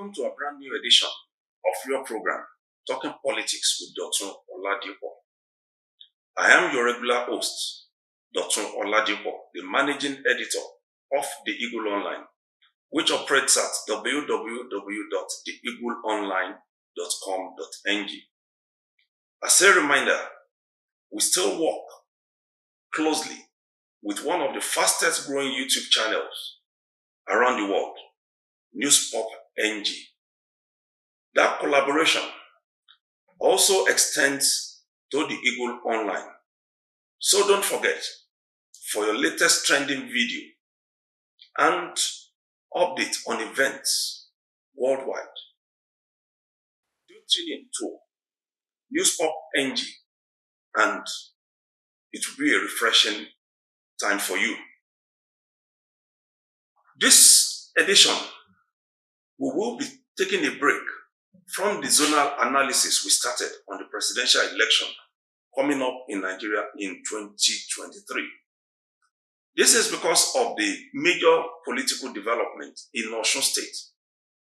welcome to a brand new edition of your program, Talking Politics with Dotun Oladipo. I am your regular host, Dotun Oladipo, the managing editor of The Eagle Online, which operates at www.theeagleonline.com.ng. As a reminder, we still work closely with one of the fastest growing YouTube channels around the world, Newspop NG. That collaboration also extends to the Eagle Online. So don't forget, for your latest trending video and update on events worldwide, do tune in to Newspop NG, and it will be a refreshing time for you. This edition, we will be taking a break from the zonal analysis we started on the presidential election coming up in Nigeria in 2023. This is because of the major political development in Osun State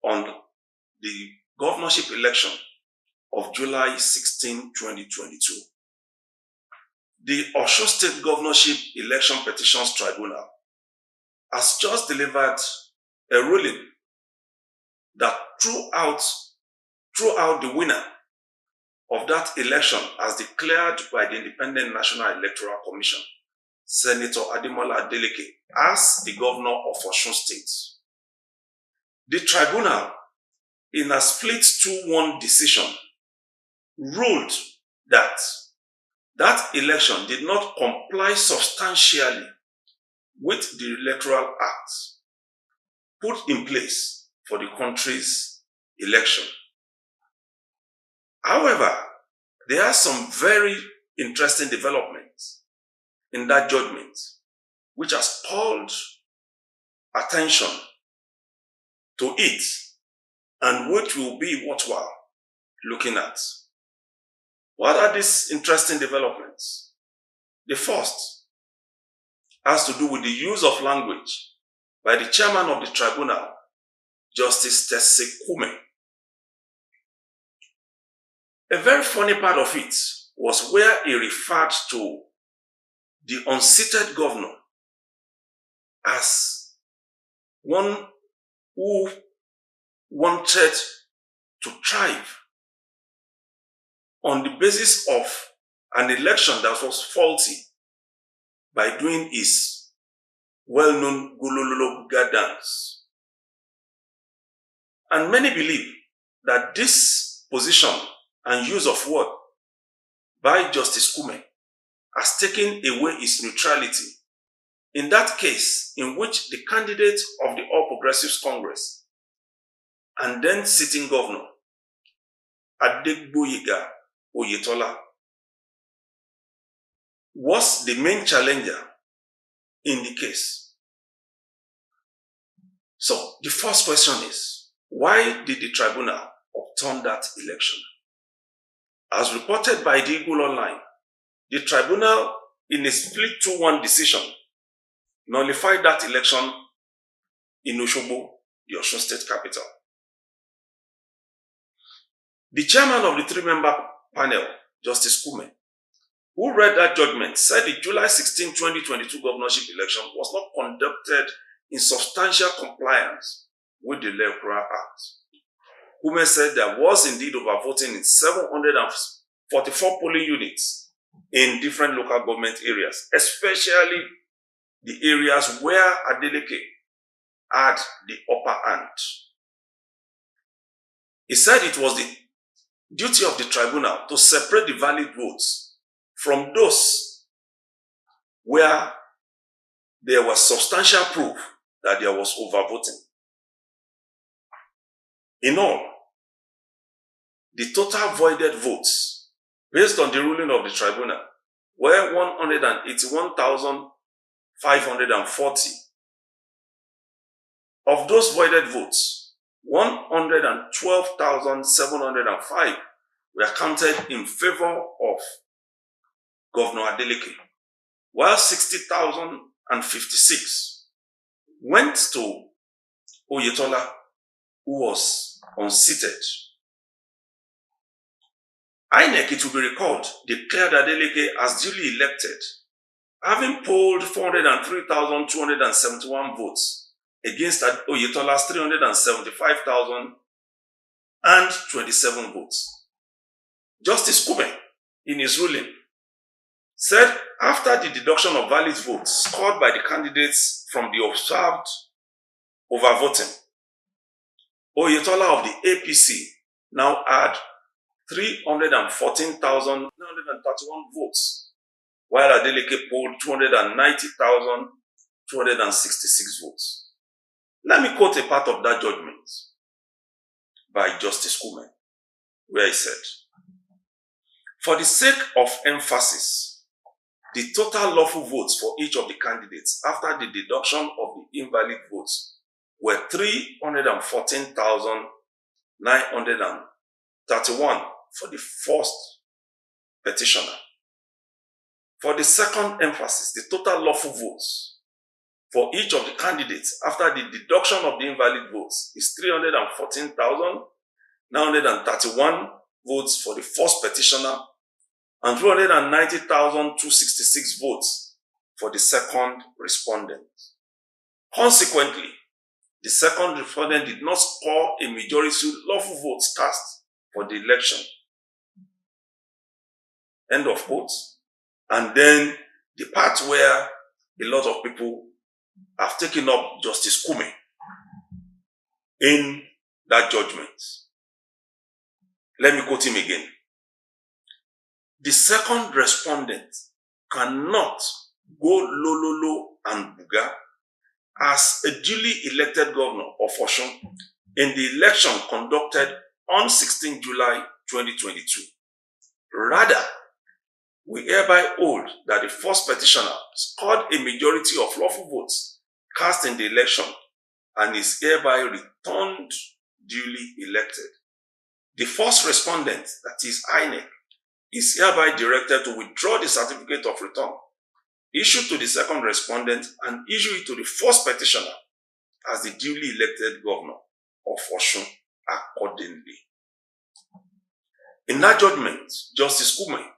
on the governorship election of July 16, 2022. The Osun State Governorship Election Petitions Tribunal has just delivered a ruling that throughout the winner of that election, as declared by the Independent National Electoral Commission, Senator Adeleke, as the governor of Osun State. The tribunal, in a split 2-1 decision, ruled that that election did not comply substantially with the Electoral Act put in place for the country's election. However, there are some very interesting developments in that judgment which has called attention to it and which will be worthwhile looking at. What are these interesting developments? The first has to do with the use of language by the chairman of the tribunal, Justice Kume. A very funny part of it was where he referred to the unseated governor as one who wanted to thrive on the basis of an election that was faulty by doing his well-known Golololo dance. And many believe that this position and use of word by Justice Kume has taken away his neutrality in that case in which the candidate of the All Progressives Congress and then sitting governor, Adeleke Oyetola, was the main challenger in the case. So the first question is, why did the tribunal overturn that election? As reported by the Eagle Online, the tribunal, in a split 2-1 decision, nullified that election in Osogbo, the Osun State capital. The chairman of the 3-member panel, Justice Kume, who read that judgment, said the July 16, 2022 governorship election was not conducted in substantial compliance with the Electoral Act. Kume said there was indeed overvoting in 744 polling units in different local government areas, especially the areas where Adeleke had the upper hand. He said it was the duty of the tribunal to separate the valid votes from those where there was substantial proof that there was overvoting. In all, the total voided votes, based on the ruling of the tribunal, were 181,540. Of those voided votes, 112,705 were counted in favor of Governor Adeleke, while 60,056 went to Oyetola, who was unseated. INEC, it will be recalled, declared Adeleke as duly elected, having polled 403,271 votes against Oyetola's 375,027 votes. Justice Kume, in his ruling, said after the deduction of valid votes scored by the candidates from the observed overvoting, Oyetola of the APC now had 314,931 votes, while Adeleke polled 290,266 votes. Let me quote a part of that judgment by Justice Kume, where he said, "For the sake of emphasis, the total lawful votes for each of the candidates after the deduction of the invalid votes were 314,931 for the first petitioner. For the second emphasis, the total lawful votes for each of the candidates after the deduction of the invalid votes is 314,931 votes for the first petitioner and 290,266 votes for the second respondent. Consequently, the second respondent did not score a majority of lawful votes cast for the election." End of quote. And then the part where a lot of people have taken up Justice Kume in that judgment. Let me quote him again. "The second respondent cannot go lololo and buga as a duly elected governor of Osun in the election conducted on 16 July 2022. Rather, we hereby hold that the first petitioner scored a majority of lawful votes cast in the election and is hereby returned duly elected. The first respondent, that is INEC, is hereby directed to withdraw the certificate of return issued to the second respondent and issue it to the first petitioner as the duly elected governor of Osun accordingly." In that judgment, Justice Kume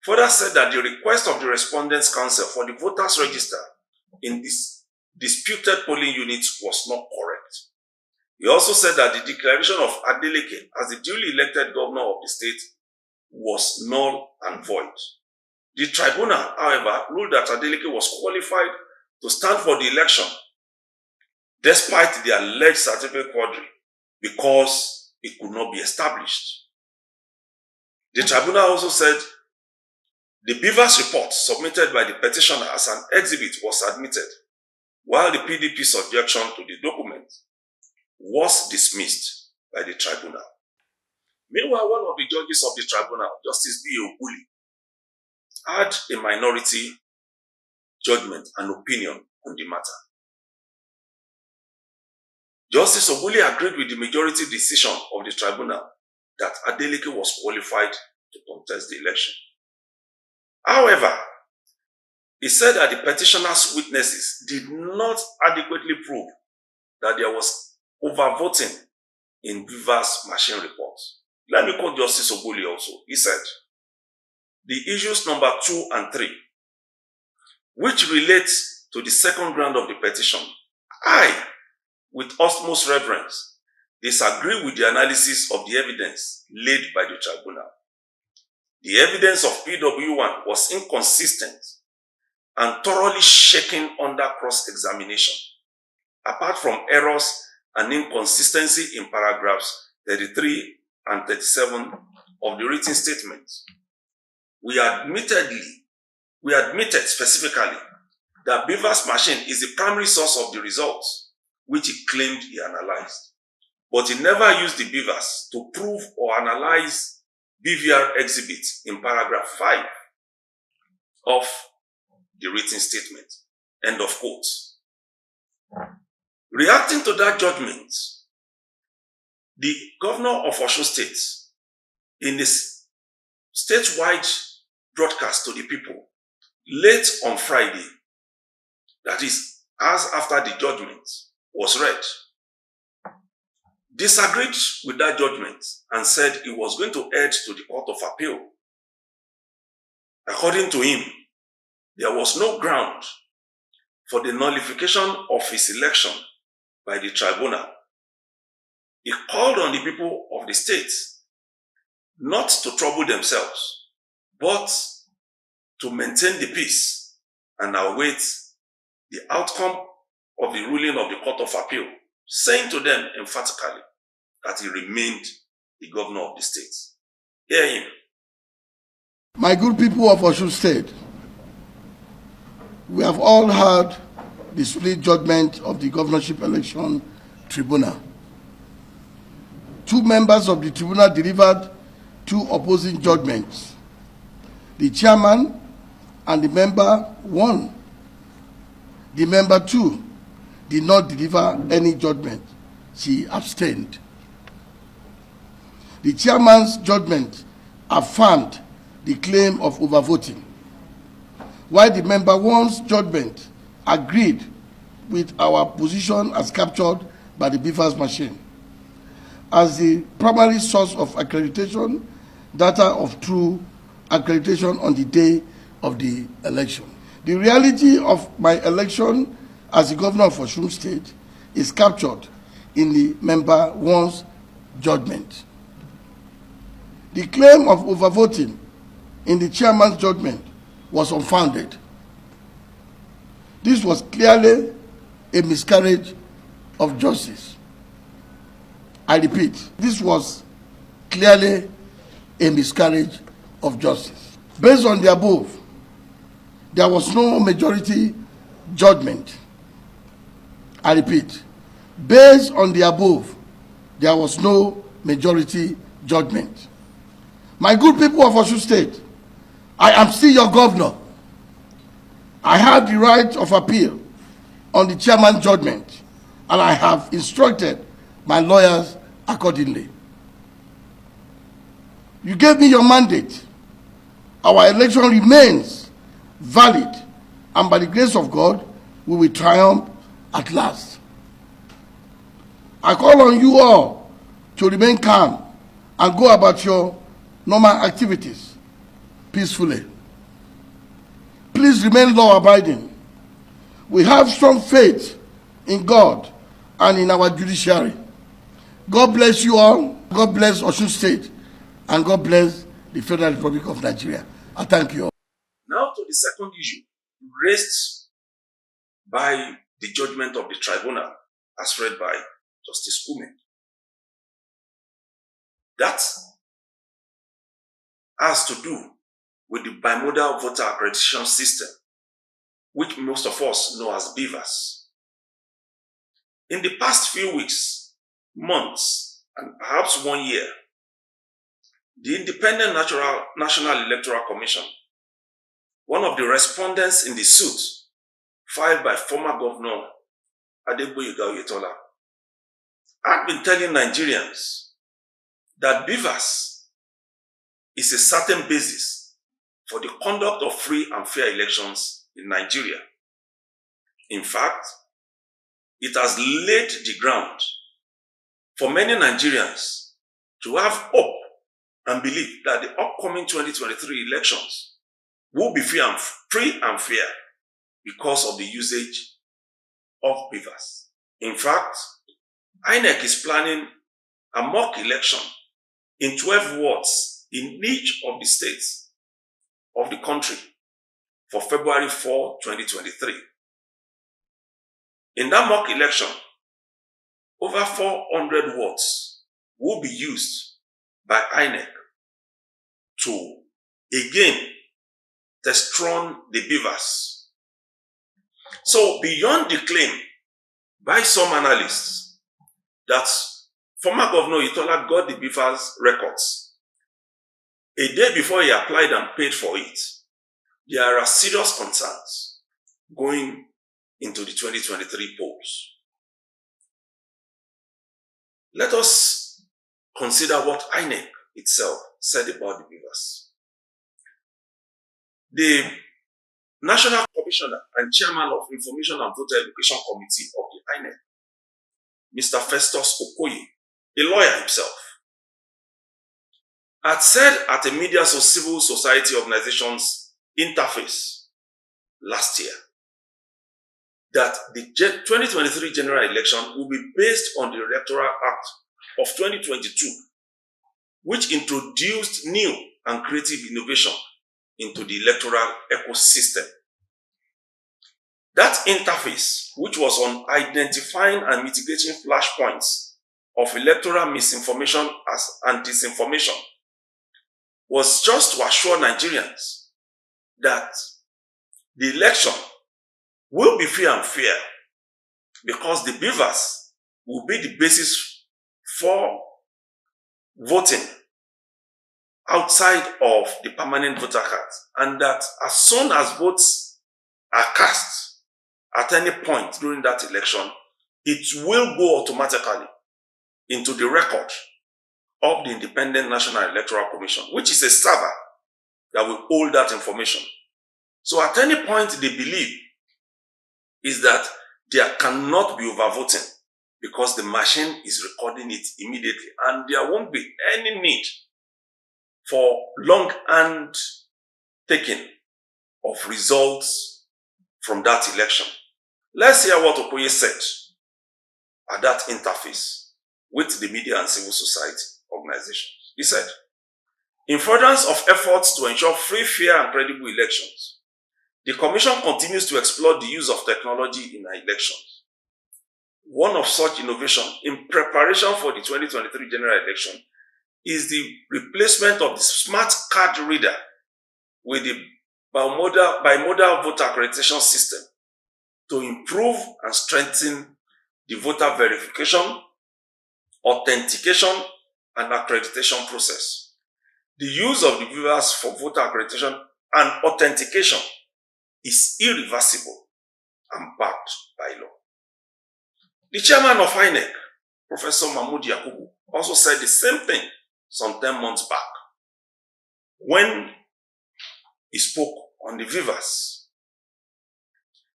further said that the request of the respondent's counsel for the voters register in this disputed polling units was not correct. He also said that the declaration of Adeleke as the duly elected governor of the state was null and void. The tribunal, however, ruled that Adeleke was qualified to stand for the election despite the alleged certificate forgery because it could not be established. The tribunal also said the beavers report submitted by the petitioner as an exhibit was admitted, while the PDP's objection to the document was dismissed by the tribunal. Meanwhile, one of the judges of the tribunal, Justice B. Oguli, had a minority judgment and opinion on the matter. Justice Oguli agreed with the majority decision of the tribunal that Adeleke was qualified to contest the election. However, he said that the petitioner's witnesses did not adequately prove that there was overvoting in Beaver's machine reports. Let me quote Justice Oguli also. He said, "The issues number 2 and 3, which relates to the second ground of the petition, I, with utmost reverence, disagree with the analysis of the evidence laid by the tribunal. The evidence of PW1 was inconsistent and thoroughly shaken under cross-examination, apart from errors and inconsistency in paragraphs 33 and 37 of the written statement. We admitted specifically that Beaver's machine is the primary source of the results, which he claimed he analyzed. But he never used the Beavers to prove or analyze BVR exhibits in paragraph 5 of the written statement." End of quote. Reacting to that judgment, the governor of Osun State, in his statewide broadcast to the people, late on Friday, that is, as after the judgment was read, disagreed with that judgment and said he was going to head to the Court of Appeal. According to him, there was no ground for the nullification of his election by the tribunal. He called on the people of the state not to trouble themselves, but to maintain the peace and await the outcome of the ruling of the Court of Appeal, saying to them emphatically that he remained the governor of the state. Hear him. My good people of Osun State, we have all heard the split judgment of the governorship election tribunal. Two members of the tribunal delivered two opposing judgments. The chairman and the member 1. The member 2 did not deliver any judgment. She abstained. The chairman's judgment affirmed the claim of overvoting, while the member 1's judgment agreed with our position as captured by the beavers machine as the primary source of accreditation, data of true accreditation on the day of the election. The reality of my election as the governor of Osun State is captured in the member 1's judgment. The claim of overvoting in the chairman's judgment was unfounded. This was clearly a miscarriage of justice. I repeat, this was clearly a miscarriage of justice. Based on the above, there was no majority judgment. I repeat, based on the above, there was no majority judgment. My good people of Osun State, I am still your governor. I have the right of appeal on the chairman's judgment, and I have instructed my lawyers accordingly. You gave me your mandate. Our election remains valid, and by the grace of God, we will triumph at last. I call on you all to remain calm and go about your normal activities peacefully. Please remain law-abiding. We have strong faith in God and in our judiciary. God bless you all. God bless Osun State. And God bless the Federal Republic of Nigeria. I thank you all. Now to the second issue raised by the judgment of the tribunal as read by Justice Kume. That has to do with the bimodal voter accreditation system, which most of us know as beavers. In the past few weeks, months, and perhaps 1 year, the Independent National Electoral Commission, one of the respondents in the suit filed by former Governor Adeleke Oyetola, had been telling Nigerians that beavers is a certain basis for the conduct of free and fair elections in Nigeria. In fact, it has laid the ground for many Nigerians to have hope and believe that the upcoming 2023 elections will be free and fair because of the usage of beavers. In fact, INEC is planning a mock election in 12 wards in each of the states of the country for February 4, 2023. In that mock election, over 400 wards will be used by INEC to again dethrone the beavers. So beyond the claim by some analysts that former Governor Oyetola got the beavers records a day before he applied and paid for it, there are serious concerns going into the 2023 polls. Let us consider what INEC itself said about the beavers. The National Commissioner and Chairman of Information and Voter Education Committee of the INEC, Mr. Festus Okoye, a lawyer himself, had said at a media civil society organization's interface last year that the 2023 general election will be based on the Electoral Act of 2022, which introduced new and creative innovation into the electoral ecosystem. That interface, which was on identifying and mitigating flashpoints of electoral misinformation and disinformation, was just to assure Nigerians that the election will be free and fair because the beavers will be the basis for voting outside of the permanent voter cards, and that as soon as votes are cast at any point during that election, it will go automatically into the record of the Independent National Electoral Commission, which is a server that will hold that information. So at any point they believe is that there cannot be overvoting because the machine is recording it immediately, and there won't be any need for long hand taking of results from that election. Let's hear what Okoye said at that interface with the media and civil society organizations. He said, in furtherance of efforts to ensure free, fair, and credible elections, the Commission continues to explore the use of technology in our elections. One of such innovation in preparation for the 2023 general election is the replacement of the smart card reader with the bimodal voter accreditation system to improve and strengthen the voter verification, authentication, and accreditation process. The use of the viewers for voter accreditation and authentication is irreversible and backed by law. The chairman of INEC, Professor Mahmood Yakubu, also said the same thing some 10 months back when he spoke on the viewers.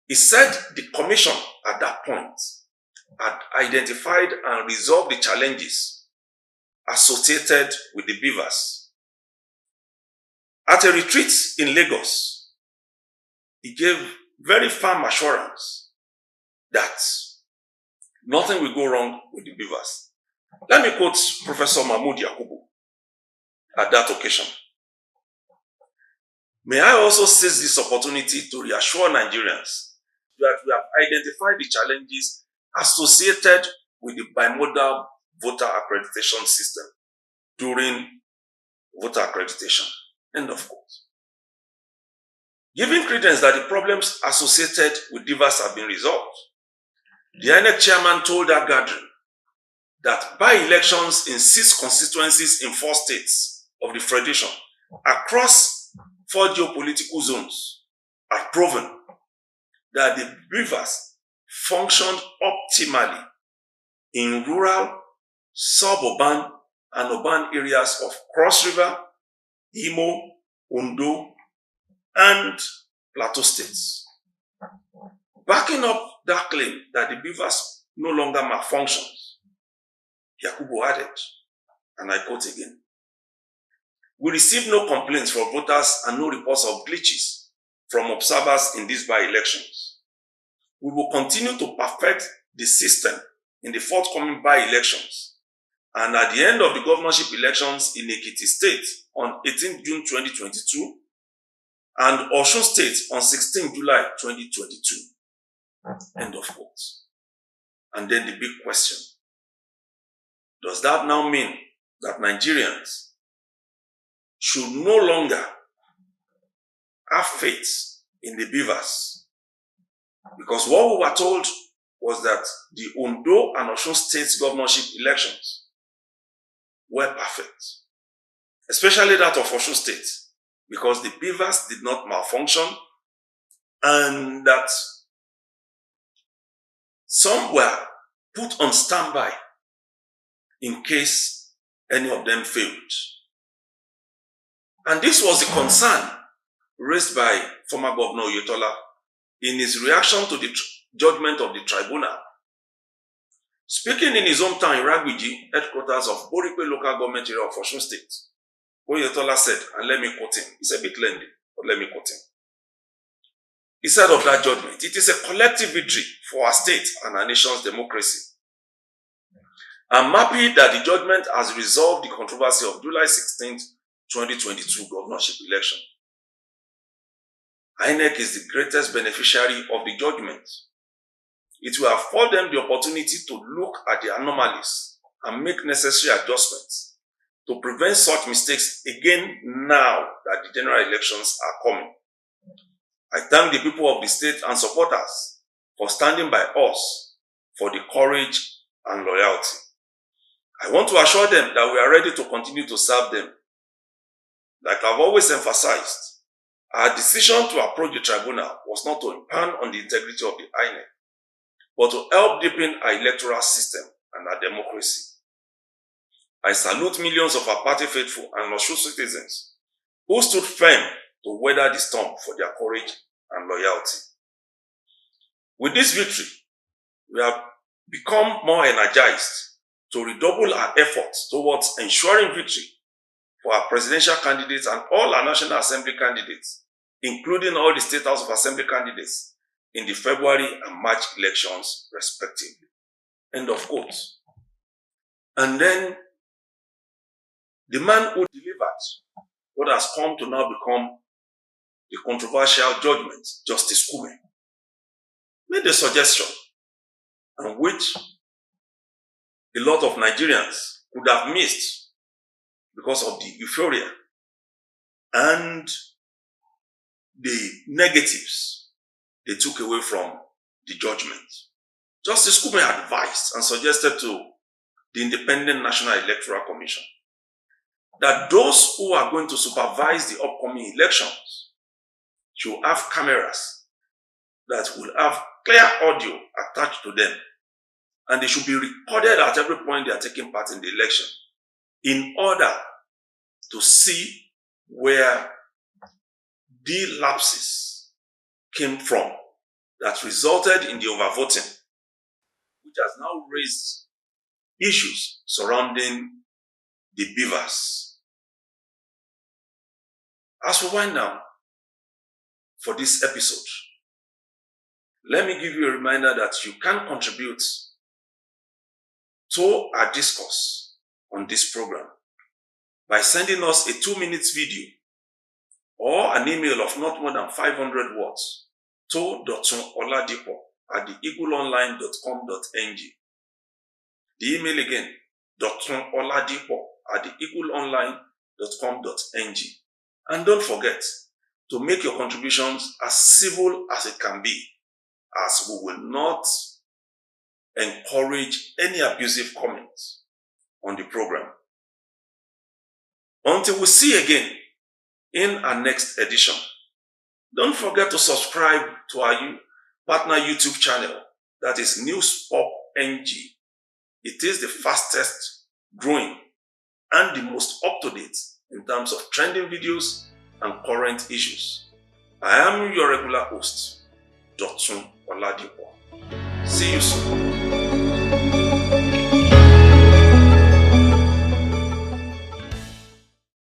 He said the commission at that point had identified and resolved the challenges associated with the beavers. At a retreat in Lagos, he gave very firm assurance that nothing will go wrong with the beavers. Let me quote Professor Mahmood Yakubu at that occasion. May I also seize this opportunity to reassure Nigerians that we have identified the challenges associated with the bimodal voter accreditation system during voter accreditation. End of quote. Giving credence that the problems associated with beavers have been resolved, the INEC chairman told that gathering that by-elections in 6 constituencies in 4 states of the Federation across 4 geopolitical zones have proven that the beavers functioned optimally in rural, suburban, and urban areas of Cross River, Imo, Ondo, and Plateau states. Backing up that claim that the beavers no longer malfunctions, Yakubu added, and I quote again, "We received no complaints from voters and no reports of glitches from observers in these by-elections. We will continue to perfect the system in the forthcoming by-elections, and at the end of the governorship elections in Ekiti State on 18 June 2022 and Osun State on 16 July 2022. End of quote. And then the big question, does that now mean that Nigerians should no longer have faith in the beavers? Because what we were told was that the Ondo and Osun State governorship elections were perfect, especially that of Osun State, because the beavers did not malfunction, and that some were put on standby in case any of them failed. And this was the concern raised by former Governor Oyetola in his reaction to the judgment of the Tribunal. Speaking in his hometown in Ragbiji, headquarters of Boripe local government area of Osun State, Oyetola said, and let me quote him, it's a bit lengthy, but let me quote him. He said of that judgment, it is a collective victory for our state and our nation's democracy. I'm happy that the judgment has resolved the controversy of July 16, 2022 governorship election. INEC is the greatest beneficiary of the judgment. It will afford them the opportunity to look at the anomalies and make necessary adjustments to prevent such mistakes again now that the general elections are coming. I thank the people of the state and supporters for standing by us for the courage and loyalty. I want to assure them that we are ready to continue to serve them. Like I've always emphasized, our decision to approach the tribunal was not to impugn on the integrity of the INEC, but to help deepen our electoral system and our democracy. I salute millions of our party faithful and Osun citizens who stood firm to weather the storm for their courage and loyalty. With this victory, we have become more energized to redouble our efforts towards ensuring victory for our presidential candidates and all our National Assembly candidates, including all the State House of Assembly candidates in the February and March elections, respectively. End of quote. And then the man who delivered what has come to now become the controversial judgment, Justice Kume, made a suggestion on which a lot of Nigerians would have missed because of the euphoria and the negatives they took away from the judgment. Justice Kume advised and suggested to the Independent National Electoral Commission that those who are going to supervise the upcoming elections should have cameras that will have clear audio attached to them, and they should be recorded at every point they are taking part in the election in order to see where the lapses came from that resulted in the overvoting, which has now raised issues surrounding the beavers. As we wind down for this episode, let me give you a reminder that you can contribute to our discourse on this program by sending us a 2-minute video or an email of not more than 500 words to Dotun Oladipo at theeagleonline.com.ng. The email again, Dotun Oladipo at theeagleonline.com.ng. And don't forget to make your contributions as civil as it can be, as we will not encourage any abusive comments on the program. Until we see again in our next edition, don't forget to subscribe to our partner YouTube channel, that is News Pop NG. It is the fastest growing and the most up-to-date in terms of trending videos and current issues. I am your regular host, Dotun Oladipo. See you soon.